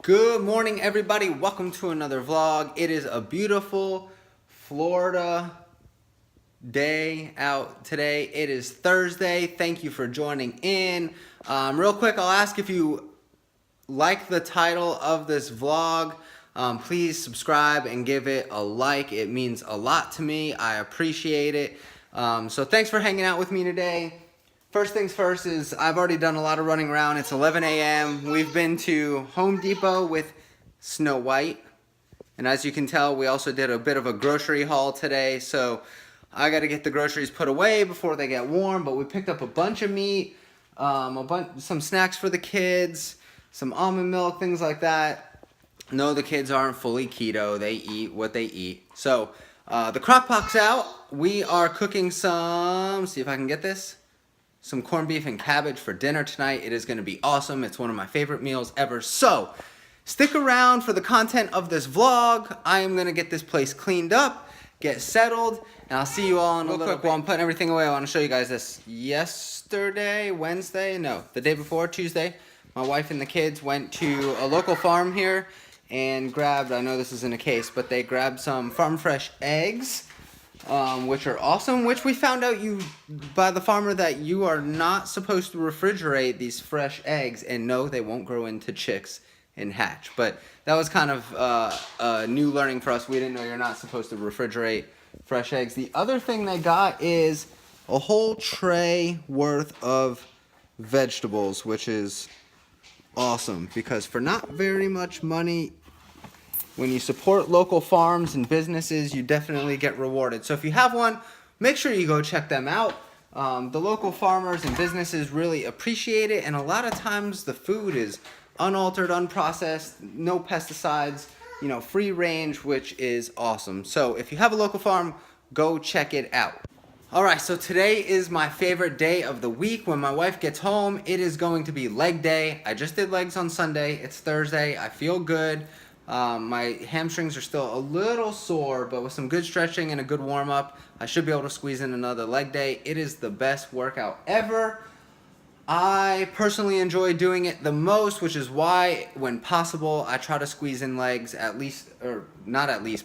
Good morning, everybody. Welcome to another vlog. It is a beautiful Florida day out today. It is Thursday. Thank you for joining in. Real quick, I'll ask if you like the title of this vlog. Please subscribe and give it a like. It means a lot to me. I appreciate it. So thanks for hanging out with me today. First things first is I've already done a lot of running around. It's 11 a.m. We've been to Home Depot with Snow White. And as you can tell, we also did a bit of a grocery haul today. So I got to get the groceries put away before they get warm. But we picked up a bunch of meat, some snacks for the kids, some almond milk, things like that. No, the kids aren't fully keto. They eat what they eat. So the crock pot's out. We are cooking some, see if I can get this, some corned beef and cabbage for dinner tonight. It is going to be awesome. It's one of my favorite meals ever. So stick around for the content of this vlog. I am going to get this place cleaned up, get settled, and I'll see you all in a little bit. While I'm putting everything away, I want to show you guys this. The day before, Tuesday, my wife and the kids went to a local farm here and grabbed, I know this isn't a case, but they grabbed some farm fresh eggs, which are awesome, which we found out by the farmer that you are not supposed to refrigerate these fresh eggs, and no, they won't grow into chicks and hatch. But that was kind of a new learning for us. We didn't know you're not supposed to refrigerate fresh eggs. The other thing they got is a whole tray worth of vegetables, which is awesome because for not very much money, when you support local farms and businesses, you definitely get rewarded. So if you have one, make sure you go check them out. The local farmers and businesses really appreciate it, and a lot of times the food is unaltered, unprocessed, no pesticides, free range, which is awesome. So if you have a local farm, go check it out. All right, so today is my favorite day of the week. When my wife gets home, it is going to be leg day. I just did legs on Sunday. It's Thursday. I feel good. My hamstrings are still a little sore, but with some good stretching and a good warm-up, I should be able to squeeze in another leg day. It is the best workout ever. I personally enjoy doing it the most, which is why, when possible, I try to squeeze in legs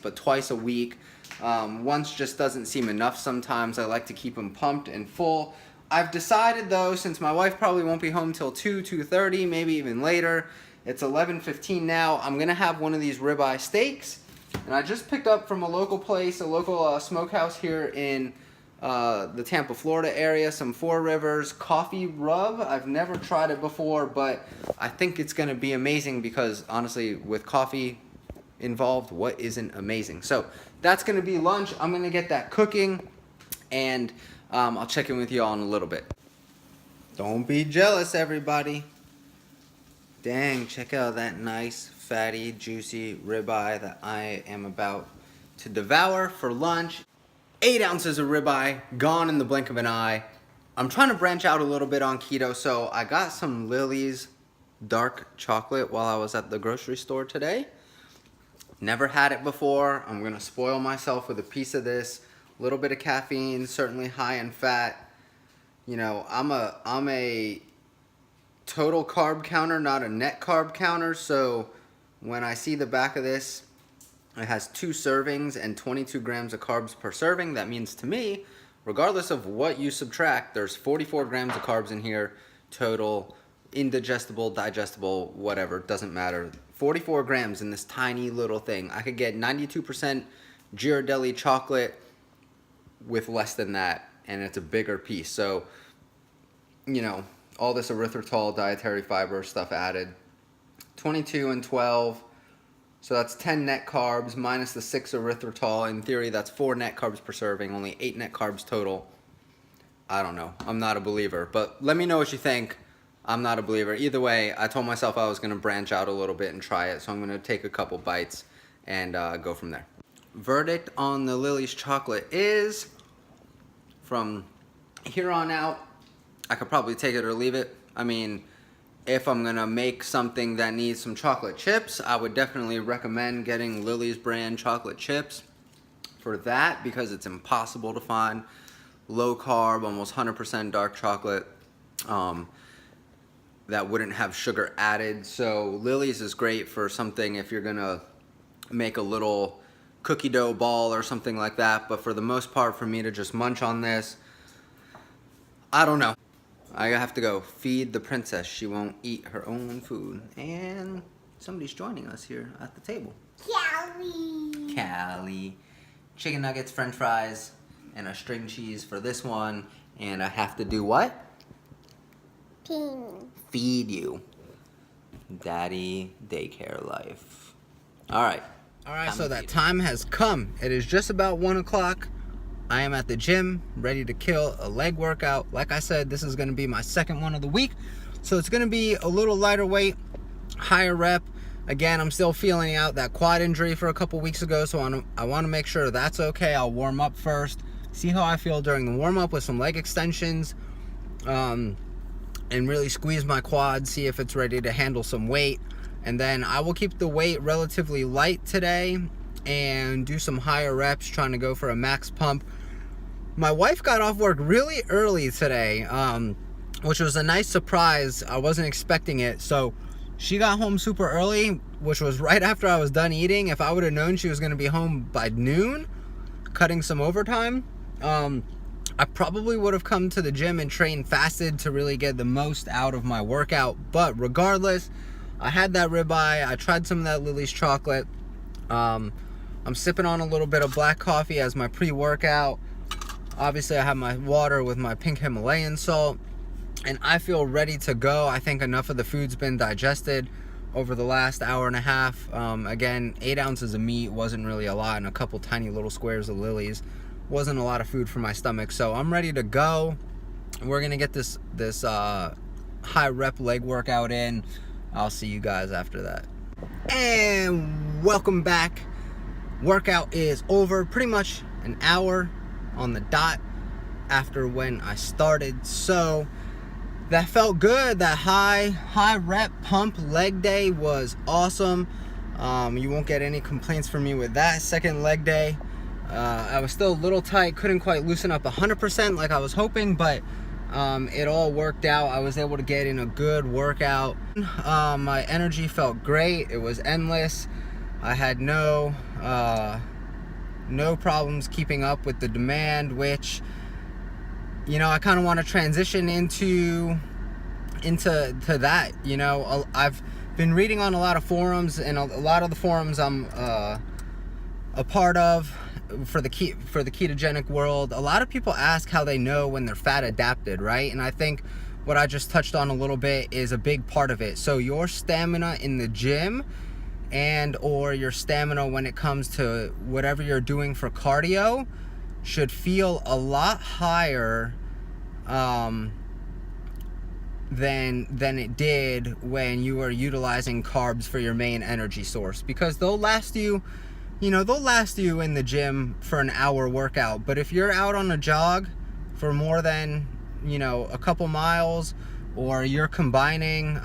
but twice a week. Once just doesn't seem enough sometimes. I like to keep them pumped and full. I've decided, though, since my wife probably won't be home till 2:30, maybe even later, it's 11:15 now, I'm going to have one of these ribeye steaks. And I just picked up from a local place, a local smokehouse here in the Tampa, Florida area, some Four Rivers coffee rub. I've never tried it before, but I think it's going to be amazing because, honestly, with coffee involved, what isn't amazing? So that's going to be lunch. I'm going to get that cooking, and I'll check in with you all in a little bit. Don't be jealous, everybody. Dang, check out that nice, fatty, juicy ribeye that I am about to devour for lunch. 8 ounces of ribeye, gone in the blink of an eye. I'm trying to branch out a little bit on keto, so I got some Lily's dark chocolate while I was at the grocery store today. Never had it before. I'm gonna spoil myself with a piece of this. A little bit of caffeine, certainly high in fat. I'm a total carb counter, not a net carb counter, so when I see the back of this, it has 2 servings and 22 grams of carbs per serving. That means to me, regardless of what you subtract, there's 44 grams of carbs in here total, indigestible, digestible, whatever, doesn't matter. 44 grams in this tiny little thing. I could get 92% Ghirardelli chocolate with less than that, and it's a bigger piece. So, all this erythritol, dietary fiber stuff added. 22 and 12, so that's 10 net carbs minus the 6 erythritol. In theory, that's 4 net carbs per serving, only 8 net carbs total. I don't know. I'm not a believer, but let me know what you think. I'm not a believer. Either way, I told myself I was going to branch out a little bit and try it, so I'm going to take a couple bites and go from there. Verdict on the Lily's chocolate is, from here on out, I could probably take it or leave it. I mean, if I'm gonna make something that needs some chocolate chips, I would definitely recommend getting Lily's brand chocolate chips for that, because it's impossible to find low carb, almost 100% dark chocolate. that wouldn't have sugar added. So Lily's is great for something if you're gonna make a little cookie dough ball or something like that. But for the most part, for me to just munch on this, I don't know. I have to go feed the princess. She won't eat her own food. And somebody's joining us here at the table. Callie. Chicken nuggets, french fries, and a string cheese for this one. And I have to do what? Feed you. Daddy daycare life. Alright. Alright, so that time has come. It is just about 1 o'clock. I am at the gym, ready to kill a leg workout. Like I said, this is going to be my second one of the week. So it's going to be a little lighter weight, higher rep. Again, I'm still feeling out that quad injury for a couple weeks ago, so I want to make sure that's okay. I'll warm up first, see how I feel during the warm up with some leg extensions, and really squeeze my quad, see if it's ready to handle some weight. And then I will keep the weight relatively light today and do some higher reps, trying to go for a max pump. My wife got off work really early today, which was a nice surprise. I wasn't expecting it. So she got home super early, which was right after I was done eating. If I would have known she was going to be home by noon, cutting some overtime, I probably would have come to the gym and trained fasted to really get the most out of my workout. But regardless, I had that ribeye. I tried some of that Lily's chocolate. I'm sipping on a little bit of black coffee as my pre-workout. Obviously, I have my water with my pink Himalayan salt, and I feel ready to go. I think enough of the food's been digested over the last hour and a half. Again, 8 ounces of meat wasn't really a lot, and a couple tiny little squares of Lily's wasn't a lot of food for my stomach. So I'm ready to go. We're gonna get this high rep leg workout in. I'll see you guys after that. And welcome back. Workout is over, pretty much an hour on the dot after when I started. So that felt good. That high rep pump leg day was awesome. You won't get any complaints from me with that second leg day. I was still a little tight, couldn't quite loosen up 100% like I was hoping, but it all worked out. I was able to get in a good workout. My energy felt great. It was endless. I had no problems keeping up with the demand, which, you know, I kind of want to transition into that. You know, I've been reading on a lot of forums, and a lot of the forums I'm a part of for the ketogenic world. A lot of people ask how they know when they're fat adapted, right? And I think what I just touched on a little bit is a big part of it. So your stamina in the gym and or your stamina when it comes to whatever you're doing for cardio should feel a lot higher than it did when you were utilizing carbs for your main energy source, because they'll last you in the gym for an hour workout. But if you're out on a jog for more than, you know, a couple miles, or you're combining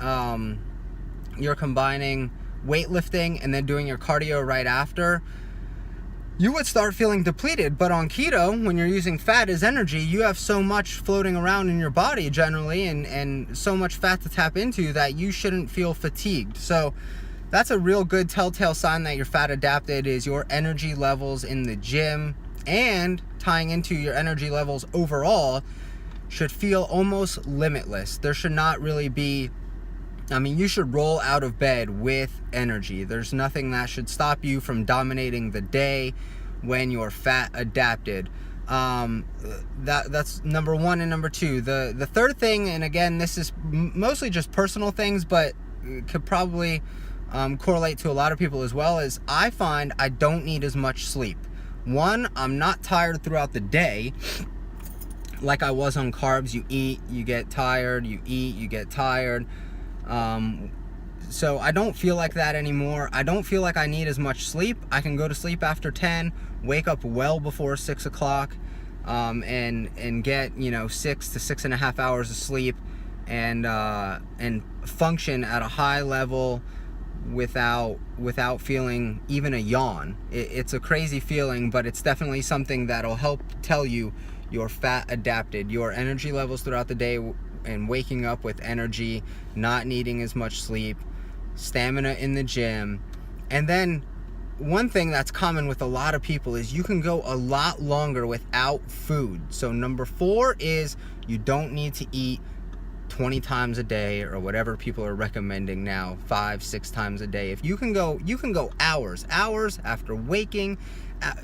weightlifting and then doing your cardio right after, you would start feeling depleted. But on keto, when you're using fat as energy, you have so much floating around in your body generally, and so much fat to tap into, that you shouldn't feel fatigued. So that's a real good telltale sign that you're fat adapted, is your energy levels in the gym, and tying into your energy levels overall, should feel almost limitless. There should not really be, I mean, you should roll out of bed with energy. There's nothing that should stop you from dominating the day when you're fat adapted. That's number one. And number two, the third thing, and again, this is mostly just personal things, but it could probably correlate to a lot of people as well, is I find I don't need as much sleep. One, I'm not tired throughout the day like I was on carbs. You eat, you get tired, you eat, you get tired. So I don't feel like that anymore. I don't feel like I need as much sleep. I can go to sleep after 10, wake up well before 6 o'clock, and get, you know, 6 to 6.5 hours of sleep, and function at a high level without feeling even a yawn. It's a crazy feeling, but it's definitely something that'll help tell you you're fat adapted. Your energy levels throughout the day and waking up with energy, not needing as much sleep, stamina in the gym. And then one thing that's common with a lot of people is you can go a lot longer without food. So number 4 is you don't need to eat 20 times a day or whatever people are recommending now, 5-6 times a day. If you can go hours after waking,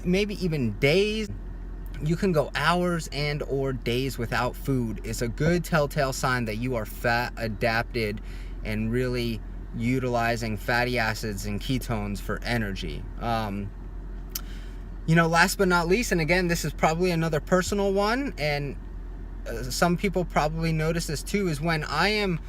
maybe even days. You can go hours and or days without food. It's a good telltale sign that you are fat adapted and really utilizing fatty acids and ketones for energy. Last but not least, and again, this is probably another personal one, and some people probably notice this too, is when I am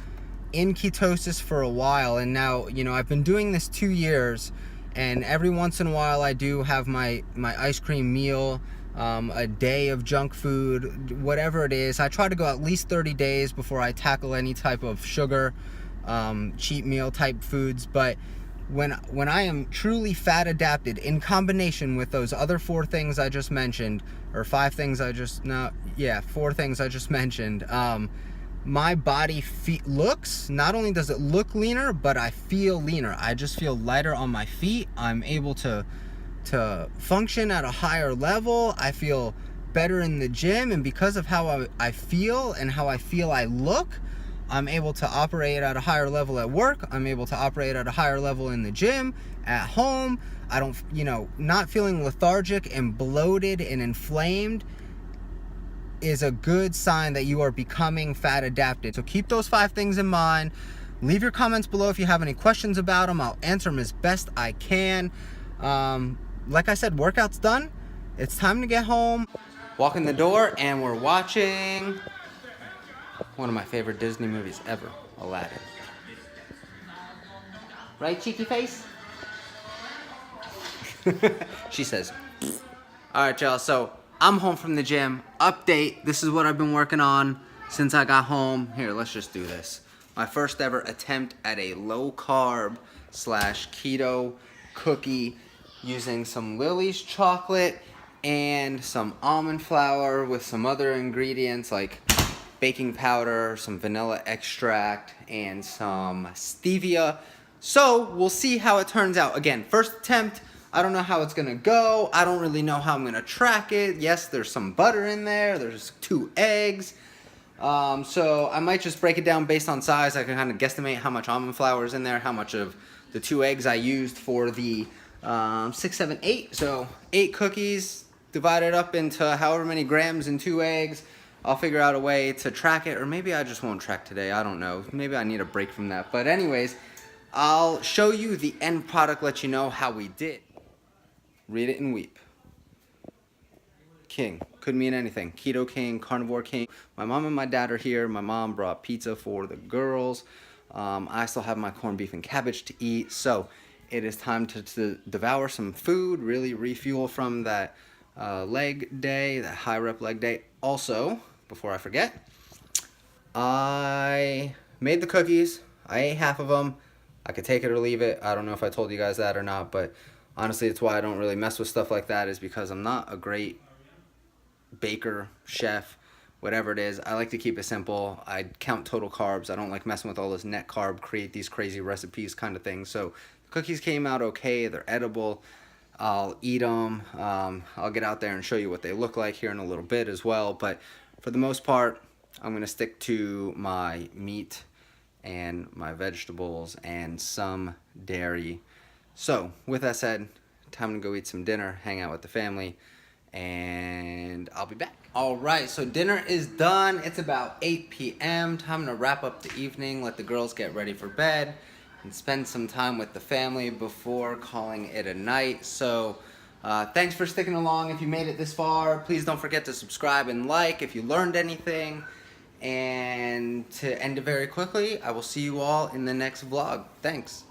in ketosis for a while, and now, I've been doing this 2 years, and every once in a while I do have my ice cream meal, a day of junk food, whatever it is. I try to go at least 30 days before I tackle any type of sugar, cheat meal type foods. But when I am truly fat adapted in combination with those other 4 things I just mentioned, or 4 things I just mentioned, my body looks, not only does it look leaner, but I feel leaner. I just feel lighter on my feet. I'm able to function at a higher level. I feel better in the gym, and because of how I feel and how I feel I look, I'm able to operate at a higher level at work. I'm able to operate at a higher level in the gym, at home. I don't, not feeling lethargic and bloated and inflamed is a good sign that you are becoming fat adapted. So keep those 5 things in mind. Leave your comments below if you have any questions about them. I'll answer them as best I can. Like I said, workout's done. It's time to get home. Walk in the door and we're watching one of my favorite Disney movies ever, Aladdin. Right, cheeky face? She says. All right, y'all, so I'm home from the gym. Update, this is what I've been working on since I got home. Here, let's just do this. My first ever attempt at a low carb / keto cookie using some Lily's chocolate and some almond flour with some other ingredients like baking powder, some vanilla extract, and some stevia. So we'll see how it turns out. Again, first attempt. I don't know how it's gonna go. I don't really know how I'm gonna track it. Yes, there's some butter in there. There's 2 eggs. So I might just break it down based on size. I can kind of guesstimate how much almond flour is in there, how much of the 2 eggs I used for the 6, 7, 8. So 8 cookies divided up into however many grams and 2 eggs. I'll figure out a way to track it, or maybe I just won't track today. I don't know. Maybe I need a break from that. But anyways, I'll show you the end product, let you know how we did. Read it and weep. King. Could mean anything. Keto king, carnivore king. My mom and my dad are here. My mom brought pizza for the girls. I still have my corned beef and cabbage to eat. So it is time to devour some food, really refuel from that leg day, that high rep leg day. Also, before I forget, I made the cookies. I ate half of them. I could take it or leave it. I don't know if I told you guys that or not, but honestly, it's why I don't really mess with stuff like that, is because I'm not a great baker, chef, whatever it is. I like to keep it simple. I count total carbs. I don't like messing with all this net carb, create these crazy recipes kind of thing. So the cookies came out okay. They're edible. I'll eat them. I'll get out there and show you what they look like here in a little bit as well. But for the most part, I'm going to stick to my meat and my vegetables and some dairy. So with that said, time to go eat some dinner, hang out with the family, and I'll be back. All right, so dinner is done. It's about 8 p.m. Time to wrap up the evening, let the girls get ready for bed, and spend some time with the family before calling it a night. So thanks for sticking along. If you made it this far, please don't forget to subscribe and like if you learned anything. And to end it very quickly, I will see you all in the next vlog. Thanks.